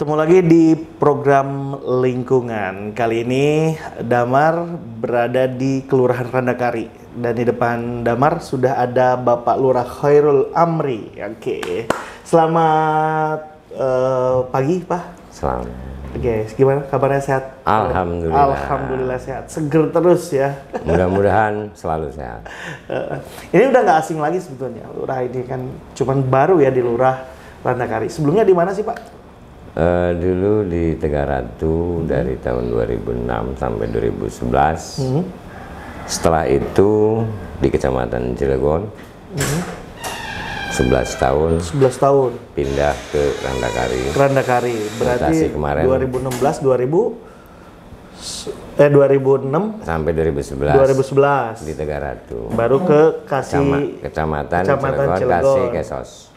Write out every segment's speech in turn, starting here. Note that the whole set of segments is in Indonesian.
Ketemu lagi di program lingkungan. Kali ini Damar berada di Kelurahan Randakari. Dan di depan Damar sudah ada Bapak Lurah Khairul Amri. Oke. Selamat pagi, Pak. Selamat. Oke, gimana kabarnya, sehat? Alhamdulillah. Alhamdulillah sehat. Seger terus ya. Mudah-mudahan selalu sehat. Ini udah nggak asing lagi sebetulnya. Lurah ini kan cuman baru ya di Lurah Randakari. Sebelumnya di mana sih, Pak? Dulu di Tegaratu dari tahun 2006 sampai 2011. Setelah itu di Kecamatan Cilegon. 11 tahun. 11 tahun. Pindah ke Randakari. Randakari. Berarti kemarin 2006 sampai 2011. 2011 Di Tegaratu. baru ke Kecamatan Cilegon, Kasih Kesos.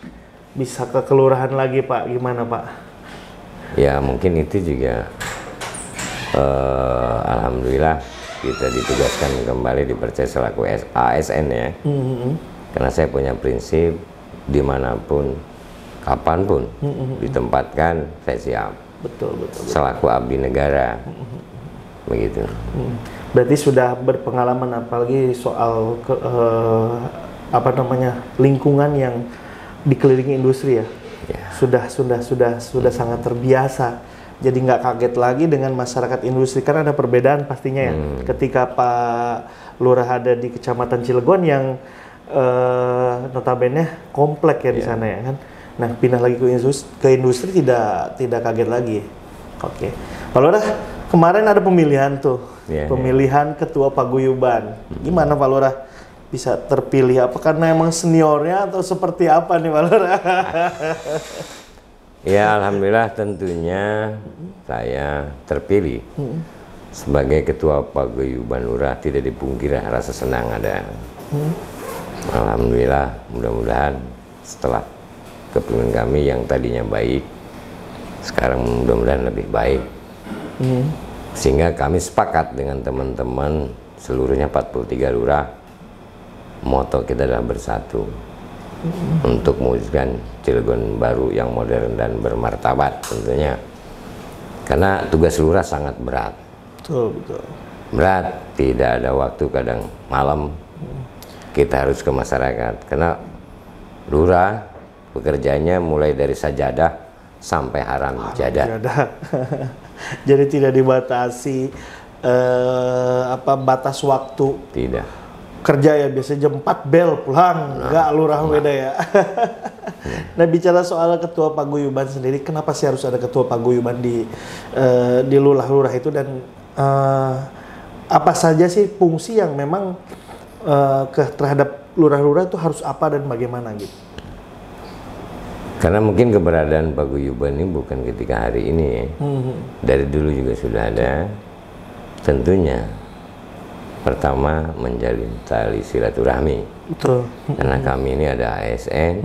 Bisa ke kelurahan lagi, Pak. Gimana, Pak? Ya mungkin itu juga alhamdulillah kita ditugaskan kembali dipercaya selaku ASN ya. Karena saya punya prinsip dimanapun kapanpun ditempatkan saya siap. Betul. Selaku abdi negara. Begitu. Berarti sudah berpengalaman apalagi soal lingkungan yang dikelilingi industri ya. Ya. Sudah sangat terbiasa. Jadi nggak kaget lagi dengan masyarakat industri, karena ada perbedaan pastinya ya. Ketika Pak Lurah ada di Kecamatan Cilegon yang notabene komplek ya di sana ya kan. Nah, pindah lagi ke industri tidak kaget lagi. Oke. Pak Lurah, kemarin ada pemilihan tuh. Pemilihan ketua paguyuban. Gimana Pak Lurah bisa terpilih? Apa karena emang seniornya atau seperti apa nih, Pak Lurah? Ya alhamdulillah tentunya saya terpilih sebagai ketua paguyuban lurah. Tidak dipungkiri rasa senang ada. Alhamdulillah, mudah-mudahan setelah kepemimpinan kami yang tadinya baik, sekarang mudah-mudahan lebih baik. Sehingga kami sepakat dengan teman-teman seluruhnya 43 lurah, moto kita adalah bersatu untuk mewujudkan Cilegon baru yang modern dan bermartabat tentunya. Karena tugas lurah sangat berat. Betul. Berat, tidak ada waktu, kadang malam kita harus ke masyarakat. Karena lurah pekerjaannya mulai dari sajadah sampai haram jadah. Jadi tidak dibatasi batas waktu. Tidak. Kerja ya biasanya jam 4 bel pulang, enggak lurah beda ya. Nah, bicara soal ketua paguyuban sendiri, kenapa sih harus ada ketua paguyuban di lurah-lurah itu, dan apa saja sih fungsi yang memang terhadap lurah-lurah itu harus apa dan bagaimana gitu? Karena mungkin keberadaan paguyuban ini bukan ketika hari ini ya. Dari dulu juga sudah ada. Tentunya pertama menjalin tali silaturahmi. Betul. Karena kami ini ada ASN,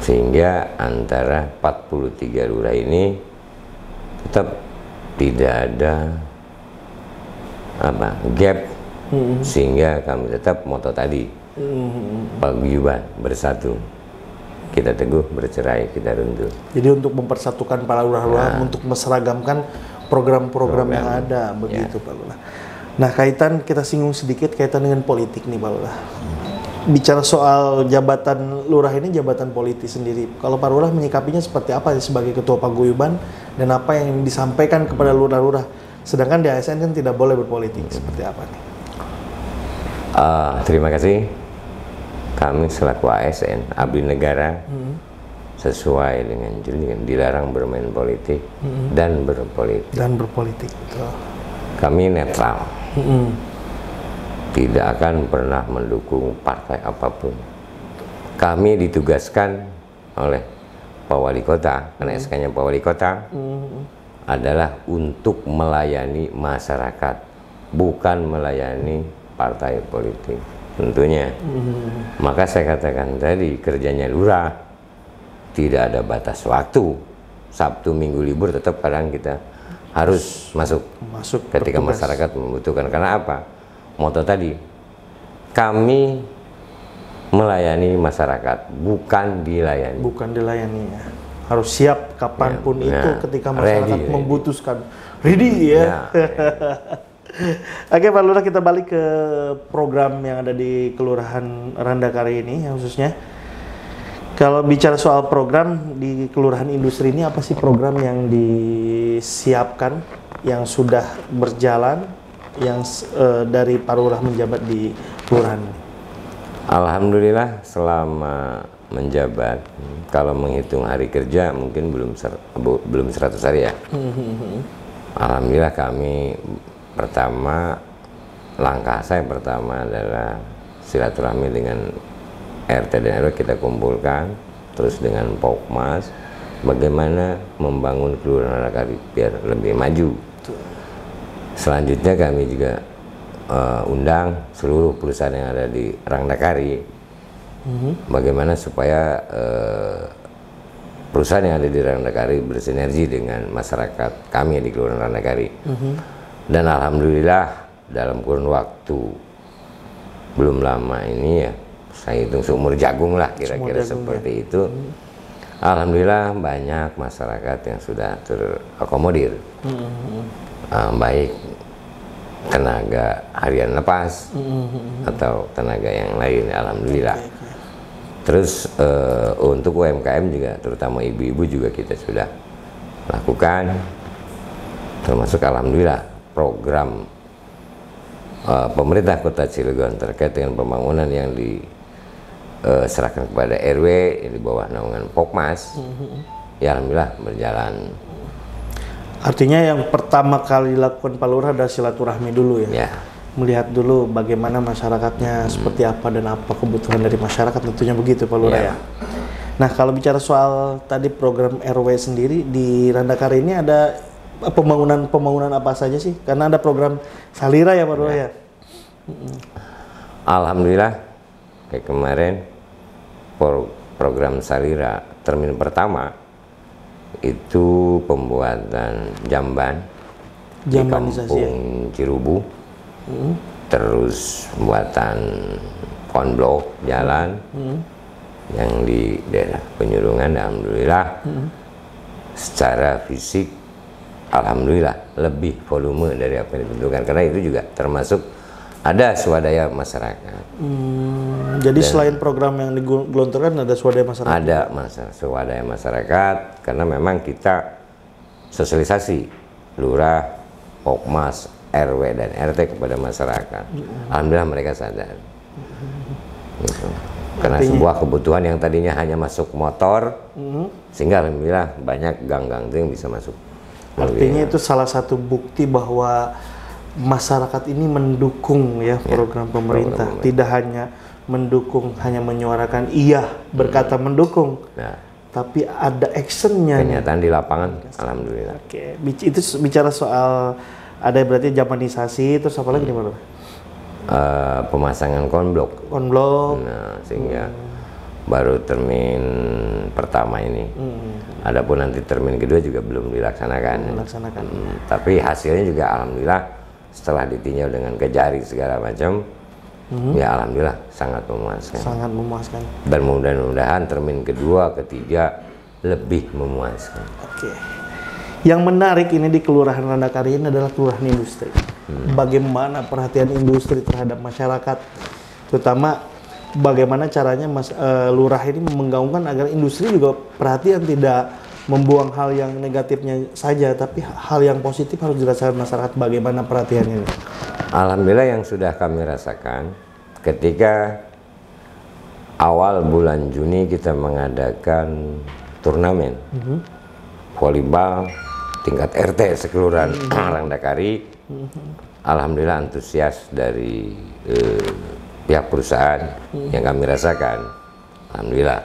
sehingga antara 43 lurah ini tetap tidak ada gap, sehingga kami tetap moto tadi paguyuban bersatu. Kita teguh, bercerai kita runtuh. Jadi untuk mempersatukan para lurah-lurah, untuk meseragamkan program-program yang ada, begitu Pak Lurah. Nah, kita singgung sedikit kaitan dengan politik nih Pak Lurah. Bicara soal jabatan lurah ini, jabatan politis sendiri. Kalau Pak Lurah menyikapinya seperti apa sebagai ketua paguyuban, dan apa yang disampaikan kepada lurah-lurah? Sedangkan di ASN kan tidak boleh berpolitik. Seperti apa nih? Terima kasih. Kami selaku ASN, abdi negara, sesuai dengan dilarang bermain politik dan berpolitik. Betul. Kami netral. Tidak akan pernah mendukung partai apapun. Kami ditugaskan oleh Pak Wali Kota, karena SK-nya Pak Wali Kota adalah untuk melayani masyarakat, bukan melayani partai politik tentunya. Maka saya katakan tadi, kerjanya lurah tidak ada batas waktu. Sabtu Minggu libur tetap kadang kita harus masuk ketika bertugas. Masyarakat membutuhkan. Karena apa? Moto tadi, kami melayani masyarakat, bukan dilayani. Bukan dilayani ya. harus siap kapanpun itu ketika masyarakat ready. membutuhkan. Ready ya. Oke Pak Lurah, kita balik ke program yang ada di Kelurahan Randakari ini khususnya. Kalau bicara soal program di Kelurahan Industri ini, apa sih program yang disiapkan, yang sudah berjalan, yang dari Pak Lurah menjabat di kelurahan ini? Alhamdulillah selama menjabat, kalau menghitung hari kerja mungkin belum 100 hari ya. Alhamdulillah kami langkah saya pertama adalah silaturahmi dengan RT dan RW, kita kumpulkan, terus dengan Pokmas, bagaimana membangun Kelurahan Randakari biar lebih maju. Selanjutnya kami juga undang seluruh perusahaan yang ada di Randakari, bagaimana supaya perusahaan yang ada di Randakari bersinergi dengan masyarakat kami di Kelurahan Randakari. Dan alhamdulillah dalam kurun waktu belum lama ini ya, saya hitung seumur jagung lah kira-kira seperti itu. Alhamdulillah banyak masyarakat yang sudah terakomodir, baik tenaga harian lepas atau tenaga yang lain, alhamdulillah. Terus untuk UMKM juga, terutama ibu-ibu juga kita sudah lakukan, termasuk alhamdulillah program pemerintah Kota Cilegon terkait dengan pembangunan yang diserahkan kepada RW yang di bawah naungan Pokmas, ya alhamdulillah berjalan. Artinya yang pertama kali dilakukan Pak Lurah adalah silaturahmi dulu ya? Melihat dulu bagaimana masyarakatnya seperti apa dan apa kebutuhan dari masyarakat, tentunya begitu Pak Lurah ya. Nah kalau bicara soal tadi program RW sendiri di Randakari ini ada pembangunan apa saja sih? Karena ada program Salira ya Pak Lurah ya. Alhamdulillah kayak kemarin program Salira termin pertama itu pembuatan jamban di Kampung Cirubu, terus pembuatan konblok jalan yang di daerah Penyurungan. Alhamdulillah secara fisik alhamdulillah lebih volume dari apa yang ditentukan, karena itu juga termasuk ada swadaya masyarakat. Jadi selain program yang digelontorkan ada swadaya masyarakat? Ada swadaya masyarakat, karena memang kita sosialisasi lurah, Pokmas, RW dan RT kepada masyarakat. Alhamdulillah mereka sadar. Gitu. Karena sebuah kebutuhan yang tadinya hanya masuk motor, sehingga alhamdulillah banyak gang-gang itu yang bisa masuk. Artinya itu salah satu bukti bahwa masyarakat ini mendukung ya program pemerintah, tidak hanya mendukung, hanya menyuarakan iya, berkata mendukung, tapi ada actionnya, kenyataan di lapangan. Alhamdulillah. Oke, itu bicara soal ada berarti jamanisasi, terus apa lagi nih Pak? Pemasangan konblok. Nah, sehingga baru termin pertama ini. Adapun nanti termin kedua juga belum dilaksanakan. Tapi hasilnya juga alhamdulillah setelah ditinjau dengan kejari segala macam, ya alhamdulillah sangat memuaskan. Sangat memuaskan. Dan mudah-mudahan termin kedua, ketiga lebih memuaskan. Oke. Yang menarik ini di Kelurahan Randakari ini adalah Kelurahan Industri. Bagaimana perhatian industri terhadap masyarakat, terutama bagaimana caranya Lurah ini menggaungkan agar industri juga perhatian, tidak membuang hal yang negatifnya saja, tapi hal yang positif harus dirasakan masyarakat. Bagaimana perhatiannya? Alhamdulillah yang sudah kami rasakan ketika awal bulan Juni kita mengadakan turnamen volleyball tingkat RT sekelurahan Randakari. Alhamdulillah antusias dari pihak perusahaan yang kami rasakan. Alhamdulillah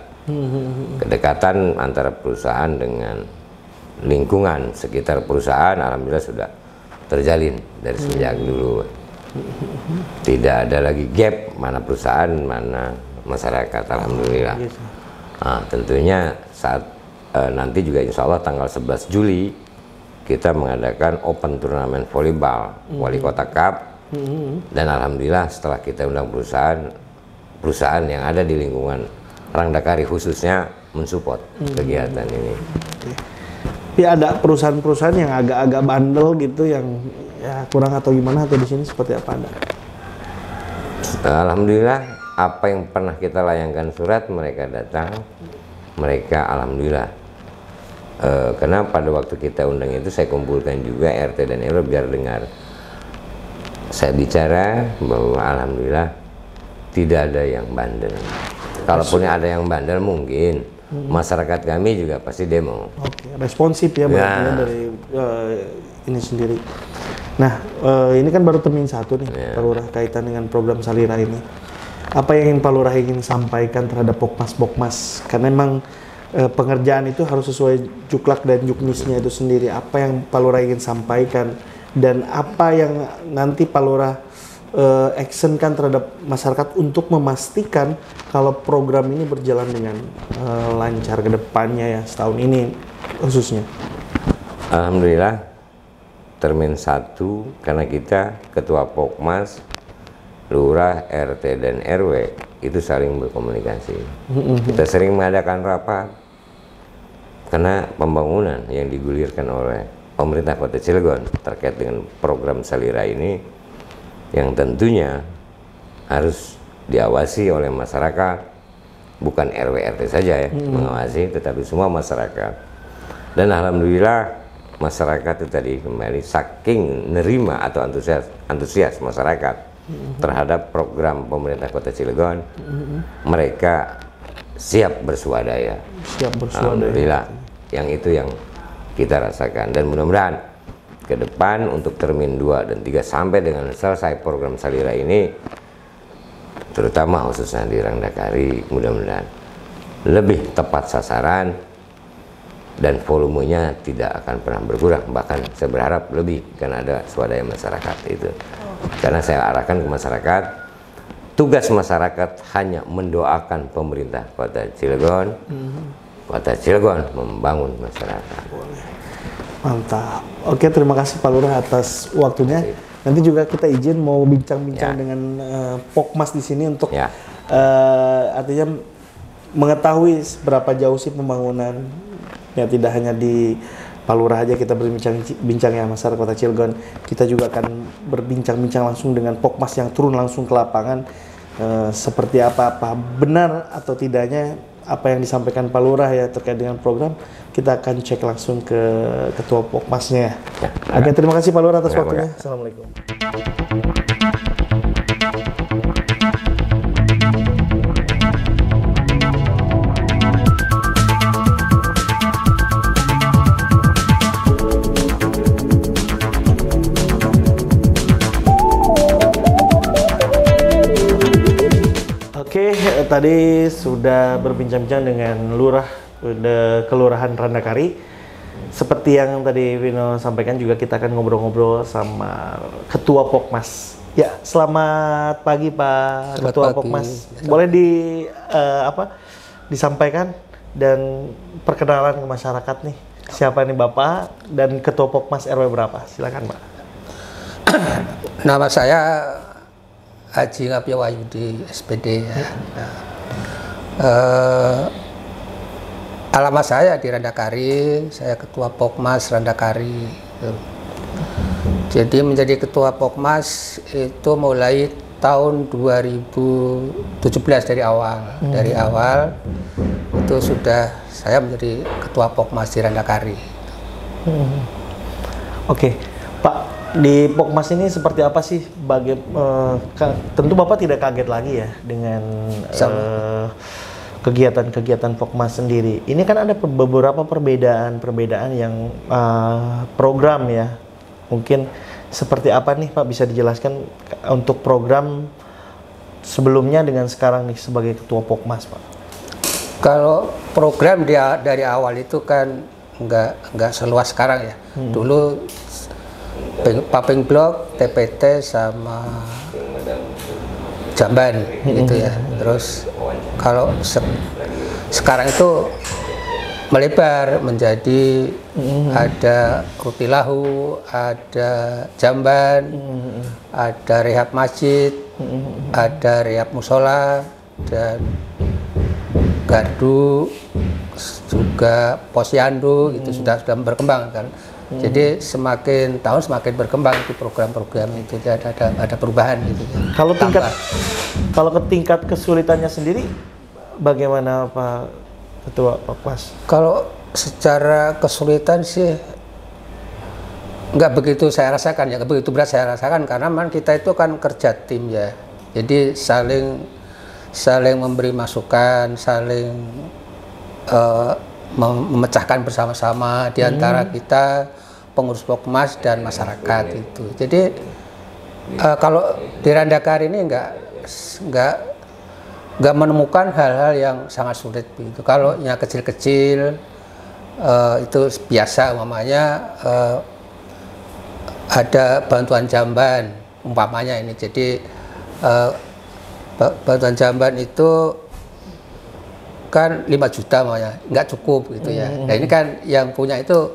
kedekatan antara perusahaan dengan lingkungan sekitar perusahaan alhamdulillah sudah terjalin dari sejak dulu. Tidak ada lagi gap mana perusahaan mana masyarakat, alhamdulillah. Nah, tentunya saat nanti juga insya Allah tanggal 11 Juli kita mengadakan open turnamen volleyball Wali Kota Cup, dan alhamdulillah setelah kita undang perusahaan yang ada di lingkungan Randakari khususnya mensupport kegiatan ini. Tapi ada perusahaan-perusahaan yang agak-agak bandel gitu, yang ya kurang atau gimana, atau di sini seperti apa Anda? Alhamdulillah, apa yang pernah kita layangkan surat, mereka datang, mereka alhamdulillah. Karena pada waktu kita undang itu saya kumpulkan juga RT dan RW biar dengar. Saya bicara bahwa alhamdulillah tidak ada yang bandel. Kalaupun ada yang bandel mungkin masyarakat kami juga pasti demo. Oke, responsif ya berarti ya dari ini sendiri. Nah, ini kan baru termin 1 nih, Pak Lurah, kaitan dengan program Salira ini. Apa yang ingin Pak Lurah ingin sampaikan terhadap Pokmas? Karena memang pengerjaan itu harus sesuai juklak dan juknisnya itu sendiri. Apa yang Pak Lurah ingin sampaikan dan apa yang nanti Pak Lurah actionkan terhadap masyarakat untuk memastikan kalau program ini berjalan dengan lancar ke depannya ya, setahun ini khususnya. Alhamdulillah termin 1 karena kita ketua Pokmas, Lurah, RT dan RW itu saling berkomunikasi. Kita sering mengadakan rapat karena pembangunan yang digulirkan oleh pemerintah Kota Cilegon terkait dengan program Salira ini yang tentunya harus diawasi oleh masyarakat, bukan RW-RT saja ya mengawasi, tetapi semua masyarakat. Dan alhamdulillah masyarakat itu tadi kembali saking nerima atau antusias masyarakat terhadap program pemerintah Kota Cilegon, mereka siap bersuadaya. Alhamdulillah, yang itu yang kita rasakan, dan mudah-mudahan ke depan untuk termin 2 dan 3 sampai dengan selesai program Salira ini, terutama khususnya di Randakari, mudah-mudahan lebih tepat sasaran dan volumenya tidak akan pernah berkurang, bahkan saya berharap lebih karena ada swadaya masyarakat itu. Karena saya arahkan ke masyarakat, tugas masyarakat hanya mendoakan pemerintah Kota Cilegon, Kota Cilegon membangun masyarakat. Mantap. Oke, terima kasih Pak Lurah atas waktunya. Nanti juga kita izin mau bincang-bincang dengan Pokmas di sini untuk artinya mengetahui seberapa jauh sih pembangunan. Ya, tidak hanya di Pak Lurah aja kita berbincang ya masyarakat Kota Cilegon. Kita juga akan berbincang-bincang langsung dengan Pokmas yang turun langsung ke lapangan, seperti apa benar atau tidaknya apa yang disampaikan Pak Lurah ya terkait dengan program. Kita akan cek langsung ke Ketua Pokmasnya. Oke, terima kasih Pak Lurah atas waktunya. Assalamualaikum. Oke, tadi sudah berbincang-bincang dengan Lurah Kelurahan Randakari. Seperti yang tadi Vino sampaikan, juga kita akan ngobrol-ngobrol sama Ketua Pokmas. Ya, selamat pagi Pak Ketua Pokmas. Boleh disampaikan dan perkenalan ke masyarakat nih. Siapa nih Bapak dan Ketua Pokmas RW berapa? Silakan Pak. Nama saya Haji Ngapya Wahyudi, SPD. Alamat saya di Randakari, saya Ketua Pokmas Randakari. Jadi menjadi Ketua Pokmas itu mulai tahun 2017 dari awal. Dari awal itu sudah saya menjadi Ketua Pokmas di Randakari. Oke, Pak. Di Pokmas ini seperti apa sih? Tentu Bapak tidak kaget lagi ya dengan kegiatan-kegiatan Pokmas sendiri. Ini kan ada beberapa perbedaan yang program ya. Mungkin seperti apa nih Pak, bisa dijelaskan untuk program sebelumnya dengan sekarang nih sebagai Ketua Pokmas Pak? Kalau program dari awal itu kan nggak seluas sekarang ya. Dulu Paping Blok, TPT sama Jamban gitu ya. Terus kalau sekarang itu melebar menjadi ada Rutilahu, ada Jamban, ada rehab masjid, ada rehab musola, dan gardu, juga posyandu gitu sudah berkembang kan. Jadi semakin tahun semakin berkembang itu program-program itu, ada perubahan gitu. Kalau ke tingkat kesulitannya sendiri bagaimana Pak Ketua Pokmas? Kalau secara kesulitan sih nggak begitu saya rasakan ya, nggak begitu berat saya rasakan karena memang kita itu kan kerja tim ya. Jadi saling memberi masukan, saling memecahkan bersama-sama di antara kita pengurus Pokmas dan masyarakat itu. Jadi kalau di Randakari ini nggak menemukan hal-hal yang sangat sulit begitu. Kalau yang kecil-kecil itu biasa, umpamanya ada bantuan jamban umpamanya ini. Jadi bantuan jamban itu kan 5 juta makanya nggak cukup gitu ya. Nah ini kan yang punya itu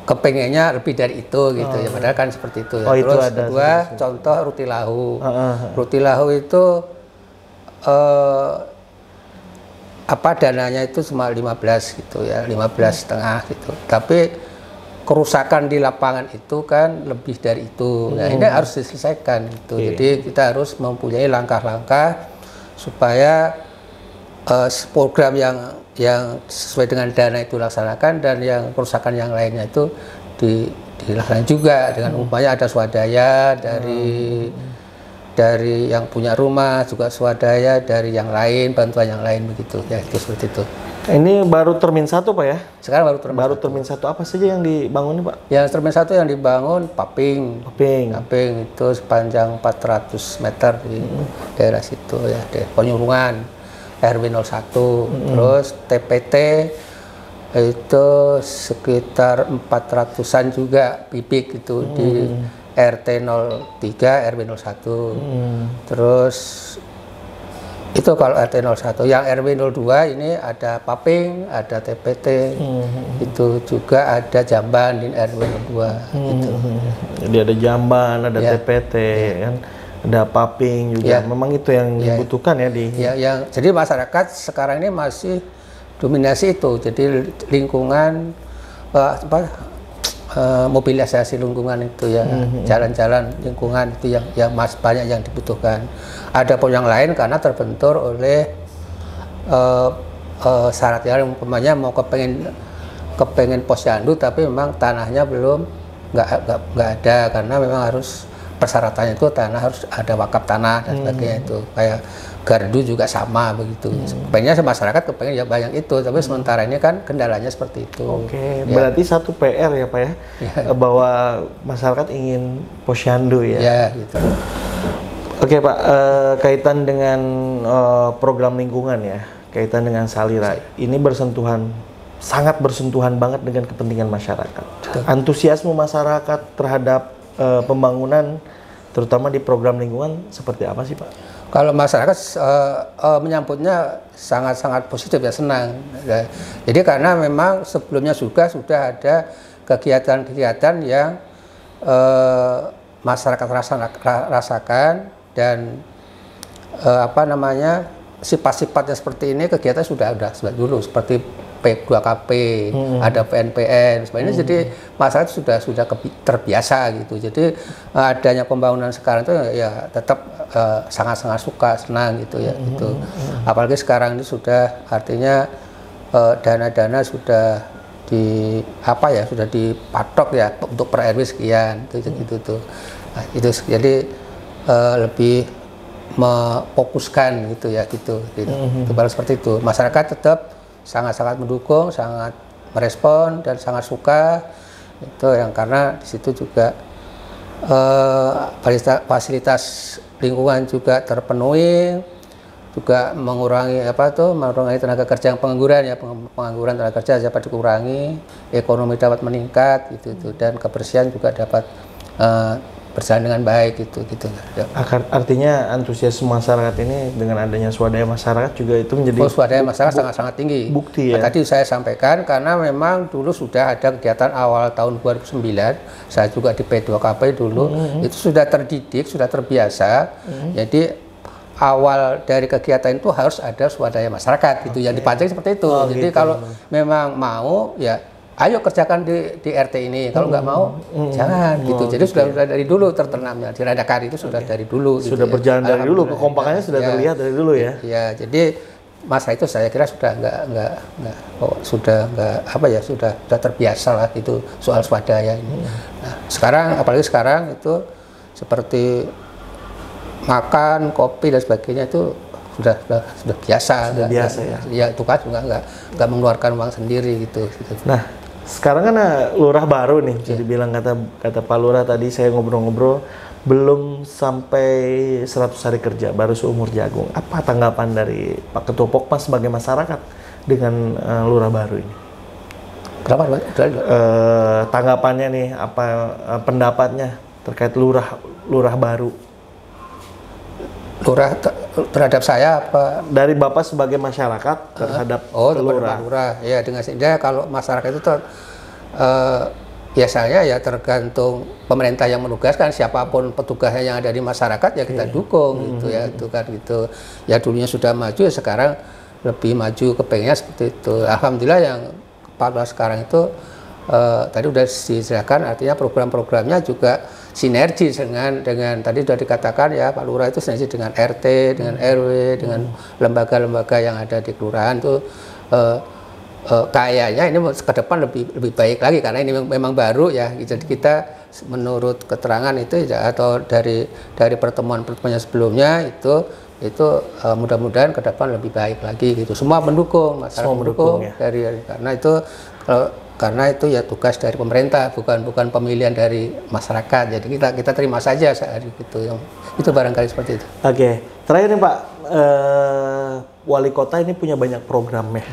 kepengennya lebih dari itu gitu ya, padahal kan seperti itu ya. Terus kedua contoh Rutilahu. Rutilahu itu dananya itu cuma 15 gitu ya, 15,5 gitu. Tapi kerusakan di lapangan itu kan lebih dari itu. Nah ini harus diselesaikan gitu. Jadi kita harus mempunyai langkah-langkah supaya program yang sesuai dengan dana itu dilaksanakan, dan yang kerusakan yang lainnya itu dilaksanakan juga dengan umpamanya ada swadaya dari yang punya rumah, juga swadaya dari yang lain, bantuan yang lain begitu ya, itu seperti itu. Ini baru Termin 1 Pak ya? Sekarang baru Termin 1. Apa saja yang dibangun nih Pak? Yang Termin 1 yang dibangun Paping itu sepanjang 400 meter di daerah situ ya, di Penyurungan RW 01, terus TPT itu sekitar 400-an juga bibik itu di RT 03 RW 01. Terus itu kalau RT 01, yang RW 02 ini ada Paping, ada TPT, itu juga ada jamban di RW 02 gitu. Jadi ada jamban, ada TPT kan. Ada Paping juga, memang itu yang dibutuhkan ya di. Jadi masyarakat sekarang ini masih dominasi itu, jadi lingkungan mobilisasi lingkungan itu ya, jalan-jalan lingkungan itu yang banyak yang dibutuhkan. Ada pun yang lain karena terbentur oleh syarat yang umpamanya mau kepengen posyandu tapi memang tanahnya belum nggak ada, karena memang harus persyaratannya itu tanah harus ada wakaf tanah dan sebagainya itu. Kayak gardu juga sama begitu. Pengennya masyarakat kepengen ya banyak itu, tapi sementara ini kan kendalanya seperti itu. Oke, berarti satu PR ya Pak ya, bahwa masyarakat ingin posyandu ya. Ya gitu. Oke Pak, kaitan dengan program lingkungan ya, kaitan dengan Salira, ini sangat bersentuhan banget dengan kepentingan masyarakat. Antusiasme masyarakat terhadap pembangunan, terutama di program lingkungan, seperti apa sih Pak? Kalau masyarakat menyambutnya sangat-sangat positif ya, senang. Jadi karena memang sebelumnya juga sudah ada kegiatan-kegiatan yang masyarakat rasakan, dan sifat-sifatnya seperti ini kegiatan sudah dulu, seperti P2KP, ada PNPN, sebagainya. Jadi masyarakat sudah terbiasa gitu. Jadi adanya pembangunan sekarang itu ya tetap sangat-sangat suka, senang gitu ya. Gitu. Apalagi sekarang ini sudah artinya dana-dana sudah sudah dipatok ya untuk per RW sekian, gitu tuh. Nah, itu jadi lebih memfokuskan gitu ya, gitu. Itu baru seperti itu. Masyarakat tetap sangat-sangat mendukung, sangat merespon dan sangat suka itu, yang karena di situ juga fasilitas lingkungan juga terpenuhi, juga mengurangi tenaga kerja yang pengangguran tenaga kerja dapat dikurangi, ekonomi dapat meningkat gitu, dan kebersihan juga dapat berjalan dengan baik gitu. Artinya antusiasme masyarakat ini dengan adanya swadaya masyarakat juga itu menjadi swadaya masyarakat sangat-sangat tinggi. Bukti ya. Nah, tadi saya sampaikan karena memang dulu sudah ada kegiatan awal tahun 2009, saya juga di P2KP dulu, itu sudah terdidik, sudah terbiasa. Jadi awal dari kegiatan itu harus ada swadaya masyarakat gitu, yang dipancing seperti itu. Jadi gitu. kalau memang mau ya ayo kerjakan di RT ini, kalau nggak mau jangan gitu. Jadi sudah dari dulu tertanamnya di Radakari itu sudah dari dulu. Sudah gitu, berjalan ya. dari dulu, kekompakannya sudah terlihat dari dulu ya. Ya, jadi masa itu saya kira sudah sudah terbiasa lah itu soal swadaya ini. Nah, sekarang apalagi sekarang itu seperti makan, kopi dan sebagainya itu sudah biasa. Sudah biasa ya. Ya itu kan juga nggak mengeluarkan uang sendiri gitu. Nah, sekarang kan lurah baru nih, jadi bilang kata Pak Lurah tadi saya ngobrol-ngobrol belum sampai 100 hari kerja, baru seumur jagung. Apa tanggapan dari Pak Ketua Pokmas sebagai masyarakat dengan lurah baru ini? Kenapa? Tanggapannya nih, apa pendapatnya terkait lurah baru? Lurah terhadap saya apa? Dari Bapak sebagai masyarakat terhadap lurah. Ya, dengan sehingga kalau masyarakat itu biasanya ya tergantung pemerintah yang menugaskan, siapapun petugasnya yang ada di masyarakat ya kita dukung gitu ya, itu kan gitu. Ya dulunya sudah maju ya sekarang lebih maju, kepengennya seperti itu. Alhamdulillah yang kepala sekarang itu tadi sudah dijelaskan, artinya program-programnya juga sinergi dengan tadi sudah dikatakan ya Pak Lurah itu sinergi dengan RT, dengan RW, dengan lembaga-lembaga yang ada di kelurahan itu kayaknya ini ke depan lebih baik lagi karena ini memang baru ya. Jadi kita menurut keterangan itu ya, atau dari pertemuan-pertemuan sebelumnya itu mudah-mudahan ke depan lebih baik lagi gitu. Semua mendukung, masyarakat mendukung ya. Karena itu ya tugas dari pemerintah, bukan pemilihan dari masyarakat. Jadi kita terima saja saat itu. Itu barangkali seperti itu. Oke, terakhir nih Pak, wali kota ini punya banyak program ya.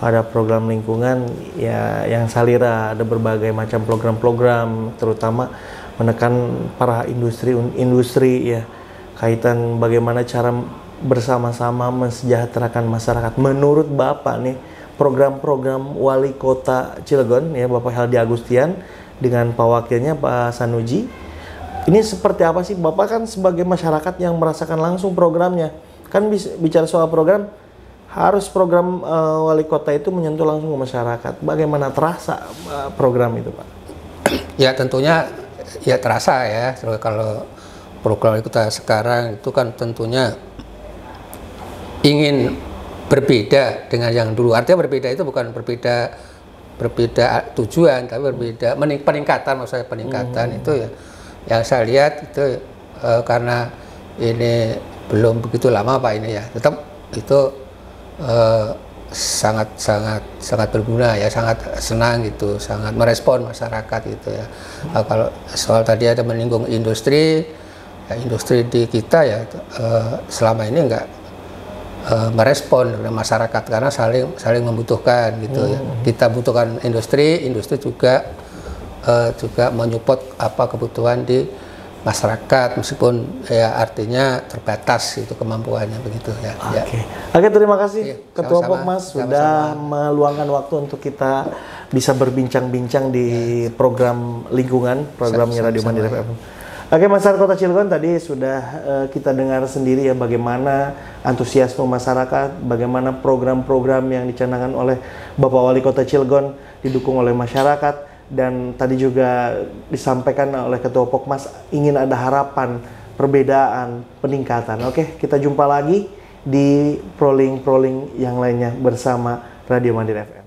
Ada program lingkungan ya yang salira, ada berbagai macam program-program, terutama menekan para industri ya, kaitan bagaimana cara bersama-sama mensejahterakan masyarakat. Menurut Bapak nih, program-program wali kota Cilegon ya, Bapak Heldi Agustian dengan Pak Wakilnya Pak Sanuji, ini seperti apa sih? Bapak kan sebagai masyarakat yang merasakan langsung programnya, kan bicara soal program, harus program wali kota itu menyentuh langsung ke masyarakat. Bagaimana terasa program itu, Pak? Ya tentunya ya terasa ya. Kalau program wali kota sekarang itu kan tentunya ingin berbeda dengan yang dulu. Artinya berbeda itu bukan berbeda tujuan, tapi berbeda peningkatan, maksudnya peningkatan itu ya. Yang saya lihat itu karena ini belum begitu lama Pak ini ya. Tetap itu sangat berguna ya, sangat senang gitu, sangat merespon masyarakat gitu ya. Kalau soal tadi ada menyinggung industri, ya industri di kita ya selama ini enggak merespon dengan masyarakat karena saling membutuhkan gitu ya. Kita butuhkan industri juga menyupport apa kebutuhan di masyarakat, meskipun ya artinya terbatas itu kemampuannya begitu ya. Oke, terima kasih ya, Ketua Pokmas sudah meluangkan waktu untuk kita bisa berbincang-bincang di program lingkungan, programnya Radio Mandiri FM. Oke, masyarakat Kota Cilegon tadi sudah kita dengar sendiri ya bagaimana antusiasme masyarakat, bagaimana program-program yang dicanangkan oleh Bapak Wali Kota Cilegon didukung oleh masyarakat. Dan tadi juga disampaikan oleh Ketua Pokmas ingin ada harapan, perbedaan, peningkatan. Oke, kita jumpa lagi di proling yang lainnya bersama Radio Mandiri FM.